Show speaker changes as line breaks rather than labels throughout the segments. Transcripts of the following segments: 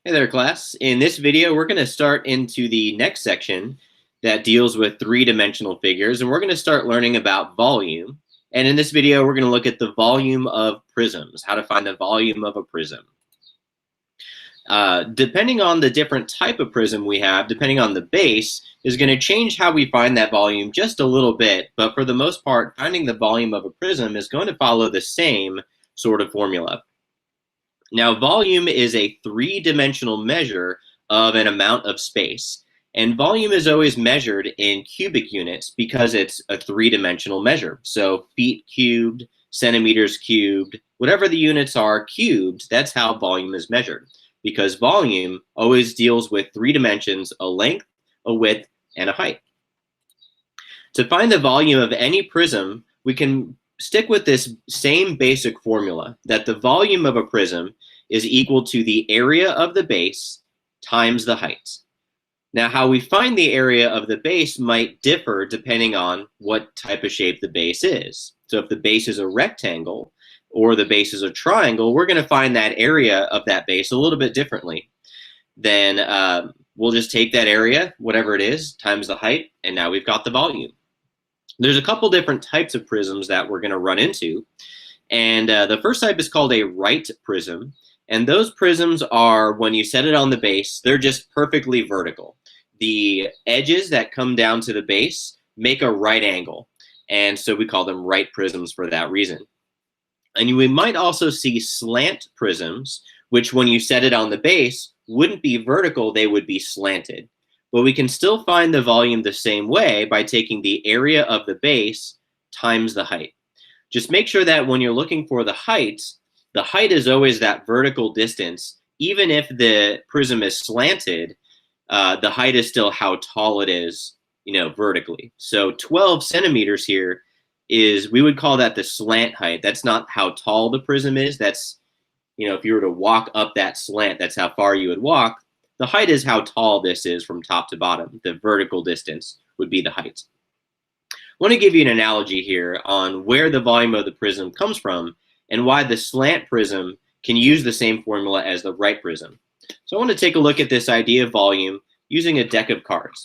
Hey there, class. In this video, we're going to start into the next section that deals with three-dimensional figures, and we're going to start learning about volume. And in this video, we're going to look at the volume of prisms, how to find the volume of a prism. Depending on the different type of prism we have, depending on the base, is going to change how we find that volume just a little bit. But for the most part, finding the volume of a prism is going to follow the same sort of formula. Now, volume is a three-dimensional measure of an amount of space. And volume is always measured in cubic units because it's a three-dimensional measure. So feet cubed, centimeters cubed, whatever the units are cubed, that's how volume is measured. Because volume always deals with three dimensions: a length, a width, and a height. To find the volume of any prism, we can stick with this same basic formula that the volume of a prism is equal to the area of the base times the height. Now, how we find the area of the base might differ depending on what type of shape the base is. So if the base is a rectangle or the base is a triangle, we're going to find that area of that base a little bit differently. Then we'll just take that area, whatever it is, times the height, and now we've got the volume. There's a couple different types of prisms that we're going to run into. And the first type is called a right prism. And those prisms are, when you set it on the base, they're just perfectly vertical. The edges that come down to the base make a right angle. And so we call them right prisms for that reason. And we might also see slant prisms, which when you set it on the base, wouldn't be vertical, they would be slanted. But we can still find the volume the same way by taking the area of the base times the height. Just make sure that when you're looking for the height is always that vertical distance. Even if the prism is slanted, the height is still how tall it is, vertically. So 12 centimeters here is, we would call that the slant height. That's not how tall the prism is. That's, if you were to walk up that slant, that's how far you would walk. The height is how tall this is from top to bottom. The vertical distance would be the height. I want to give you an analogy here on where the volume of the prism comes from and why the slant prism can use the same formula as the right prism. So I want to take a look at this idea of volume using a deck of cards.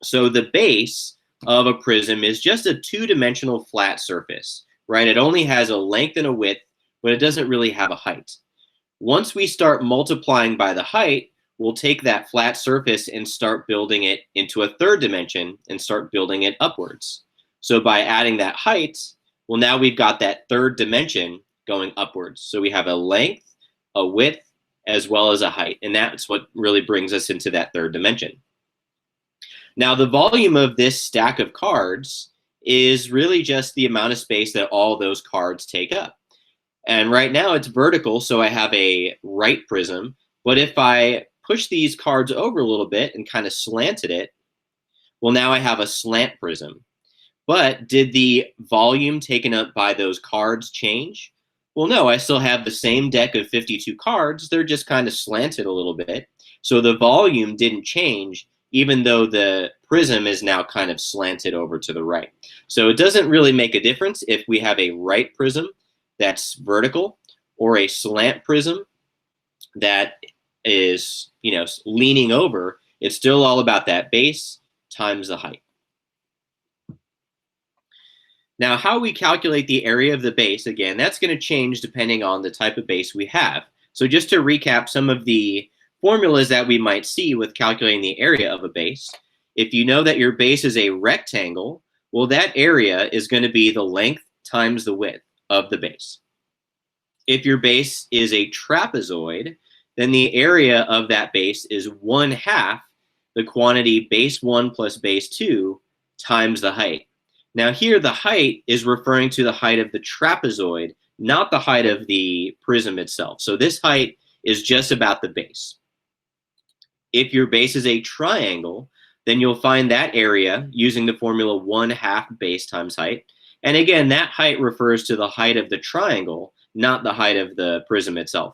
So the base of a prism is just a two-dimensional flat surface, right? It only has a length and a width, but it doesn't really have a height. Once we start multiplying by the height, we'll take that flat surface and start building it into a third dimension and start building it upwards. So by adding that height, well, now we've got that third dimension going upwards. So we have a length, a width, as well as a height. And that's what really brings us into that third dimension. Now, the volume of this stack of cards is really just the amount of space that all those cards take up. And right now it's vertical, so I have a right prism. But if I push these cards over a little bit and kind of slanted it, well, now I have a slant prism. But did the volume taken up by those cards change? Well, no, I still have the same deck of 52 cards. They're just kind of slanted a little bit. So the volume didn't change, even though the prism is now kind of slanted over to the right. So it doesn't really make a difference if we have a right prism that's vertical or a slant prism that is, leaning over. It's still all about that base times the height. Now, how we calculate the area of the base, again, that's going to change depending on the type of base we have. So just to recap some of the formulas that we might see with calculating the area of a base, if you know that your base is a rectangle, well, that area is going to be the length times the width of the base. If your base is a trapezoid, then the area of that base is 1/2 the quantity base 1 plus base 2 times the height. Now here, the height is referring to the height of the trapezoid, not the height of the prism itself. So this height is just about the base. If your base is a triangle, then you'll find that area using the formula 1/2 base times height. And again, that height refers to the height of the triangle, not the height of the prism itself.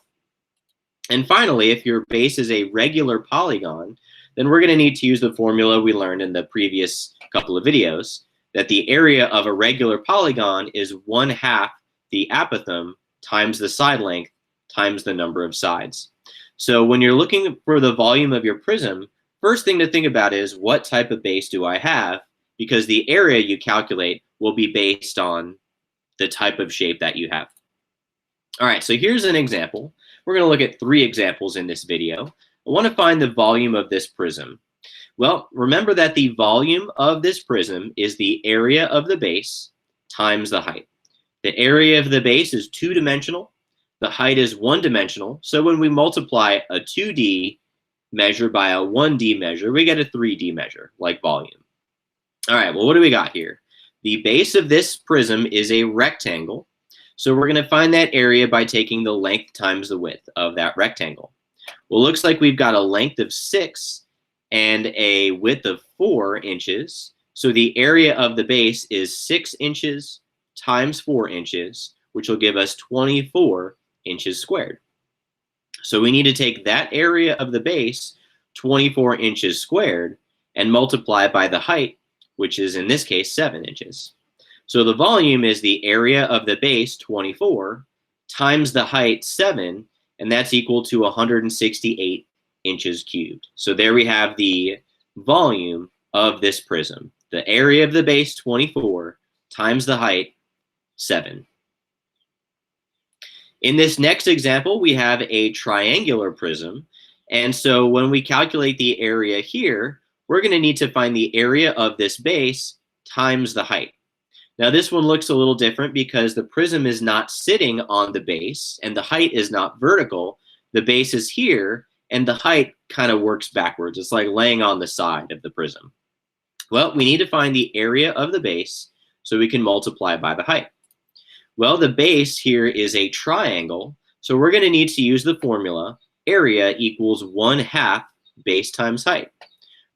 And finally, if your base is a regular polygon, then we're going to need to use the formula we learned in the previous couple of videos, that the area of a regular polygon is 1/2 the apothem times the side length times the number of sides. So when you're looking for the volume of your prism, first thing to think about is what type of base do I have? Because the area you calculate will be based on the type of shape that you have. All right, so here's an example. We're going to look at 3 examples in this video. I want to find the volume of this prism. Well, remember that the volume of this prism is the area of the base times the height. The area of the base is 2-dimensional. The height is 1-dimensional. So when we multiply a 2D measure by a 1D measure, we get a 3D measure, like volume. All right, well, what do we got here? The base of this prism is a rectangle. So we're going to find that area by taking the length times the width of that rectangle. Well, it looks like we've got a length of 6 and a width of 4 inches. So the area of the base is 6 inches times 4 inches, which will give us 24 inches squared. So we need to take that area of the base, 24 inches squared, and multiply by the height, which is in this case 7 inches. So the volume is the area of the base, 24, times the height, 7, and that's equal to 168 inches cubed. So there we have the volume of this prism. The area of the base, 24, times the height, 7. In this next example, we have a triangular prism. And so when we calculate the area here, we're going to need to find the area of this base times the height. Now this one looks a little different because the prism is not sitting on the base and the height is not vertical. The base is here and the height kind of works backwards. It's like laying on the side of the prism. Well, we need to find the area of the base so we can multiply by the height. Well, the base here is a triangle, so we're going to need to use the formula area equals 1/2 base times height.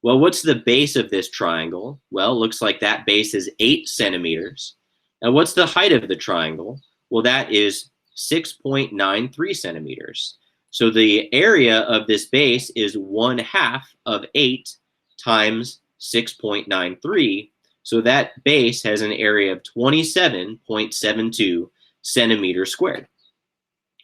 Well, what's the base of this triangle? Well, it looks like that base is 8 centimeters. Now, what's the height of the triangle? Well, that is 6.93 centimeters. So the area of this base is 1/2 of 8 times 6.93. So that base has an area of 27.72 centimeters squared.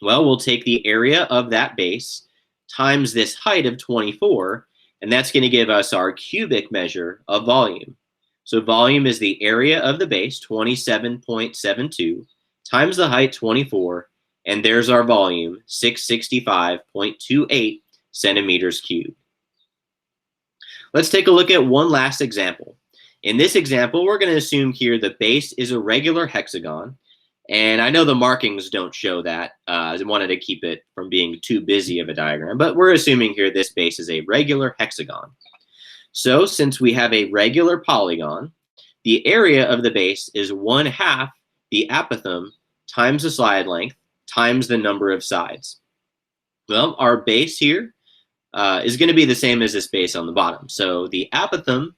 Well, we'll take the area of that base times this height of 24, and that's going to give us our cubic measure of volume. So volume is the area of the base, 27.72, times the height, 24, and there's our volume, 665.28 centimeters cubed. Let's take a look at one last example. In this example, we're going to assume here the base is a regular hexagon. And I know the markings don't show that. I wanted to keep it from being too busy of a diagram. But we're assuming here this base is a regular hexagon. So since we have a regular polygon, the area of the base is 1/2 the apothem times the side length times the number of sides. Well, our base here is going to be the same as this base on the bottom. So the apothem,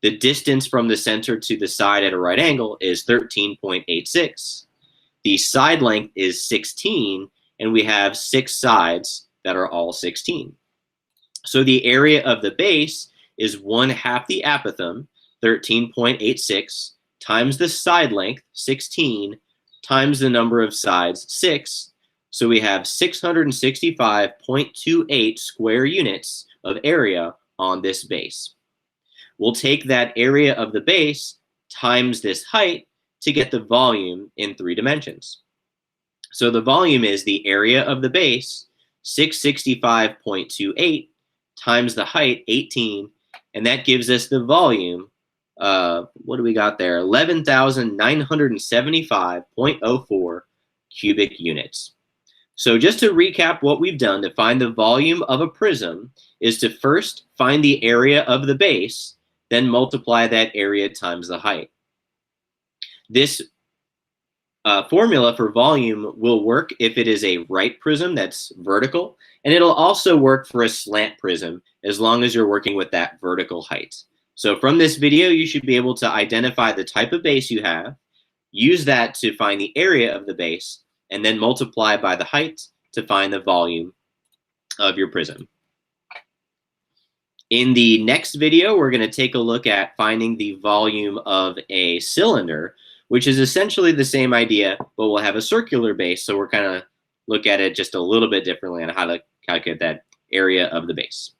the distance from the center to the side at a right angle, is 13.86. The side length is 16, and we have 6 sides that are all 16. So the area of the base is 1/2 the apothem, 13.86, times the side length, 16, times the number of sides, 6. So we have 665.28 square units of area on this base. We'll take that area of the base times this height to get the volume in 3 dimensions. So the volume is the area of the base, 665.28, times the height, 18, and that gives us the volume, what do we got there? 11,975.04 cubic units. So just to recap what we've done to find the volume of a prism is to first find the area of the base, then multiply that area times the height. This formula for volume will work if it is a right prism that's vertical, and it'll also work for a slant prism as long as you're working with that vertical height. So from this video, you should be able to identify the type of base you have, use that to find the area of the base, and then multiply by the height to find the volume of your prism. In the next video, we're going to take a look at finding the volume of a cylinder, which is essentially the same idea, but we'll have a circular base, so we're kind of look at it just a little bit differently on how to calculate that area of the base.